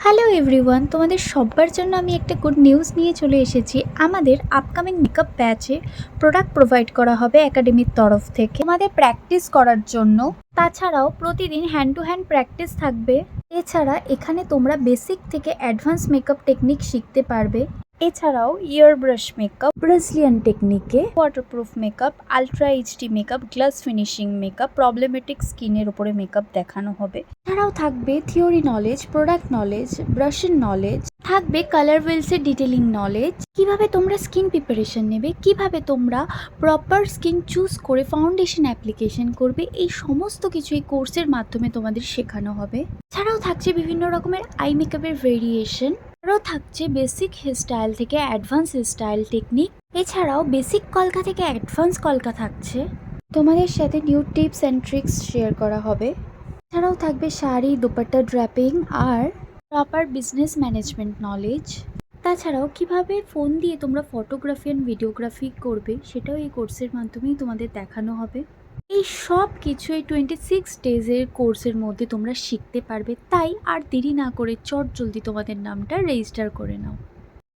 Hello everyone, তোমাদের সবার জন্য আমি একটা গুড নিউজ নিয়ে চলে এসেছি। আমাদের আপকামিং মেকআপ ব্যাচে প্রোডাক্ট প্রোভাইড করা হবে একাডেমির তরফ থেকে তোমাদের প্র্যাকটিস করার জন্য। তাছাড়াও প্রতিদিন হ্যান্ড টু হ্যান্ড প্র্যাকটিস থাকবে। এছাড়া এখানে তোমরা বেসিক থেকে অ্যাডভান্স মেকআপ টেকনিক শিখতে পারবে। এছাড়াও ইয়ার ব্রাশ মেকআপ, ব্রাজিলিয়ান টেকনিকে waterproof makeup, ultra HD makeup, glass finishing makeup, problematic স্কিনের উপরে মেকআপ দেখানো হবে। এছাড়াও থাকবে থিওরি নলেজ, প্রোডাক্ট নলেজ, ব্রাশের নলেজ, থাকবে কালার ওয়েলসের ডিটেলিং নলেজ, কিভাবে তোমরা স্কিন প্রিপারেশন নেবে, কিভাবে তোমরা প্রপার স্কিন চুজ করে ফাউন্ডেশন অ্যাপ্লিকেশন করবে, এই সমস্ত কিছু এই কোর্সের মাধ্যমে তোমাদের শেখানো হবে। এছাড়াও থাকছে বিভিন্ন রকমের আই মেকআপের ভেরিয়েশন, আরও থাকছে বেসিক হেয়ার স্টাইল থেকে অ্যাডভান্স হেয়ার স্টাইল টেকনিক। এছাড়াও বেসিক কলকা থেকে অ্যাডভান্স কলকা থাকছে। তোমাদের সাথে new tips and tricks share করা হবে। এছাড়াও থাকবে শাড়ি, দুপাট্টা ড্র্যাপিং আর প্রপার বিজনেস ম্যানেজমেন্ট নলেজ। তাছাড়াও কিভাবে ফোন দিয়ে তোমরা ফটোগ্রাফি অ্যান্ড ভিডিওগ্রাফি করবে সেটাও এই কোর্সের মাধ্যমেই তোমাদের দেখানো হবে। এই সব কিছু এই 26 ডেজের কোর্সের মধ্যে তোমরা শিখতে পারবে। তাই আর দেরি না করে চট জলদি তোমাদের নামটা রেজিস্টার করে নাও।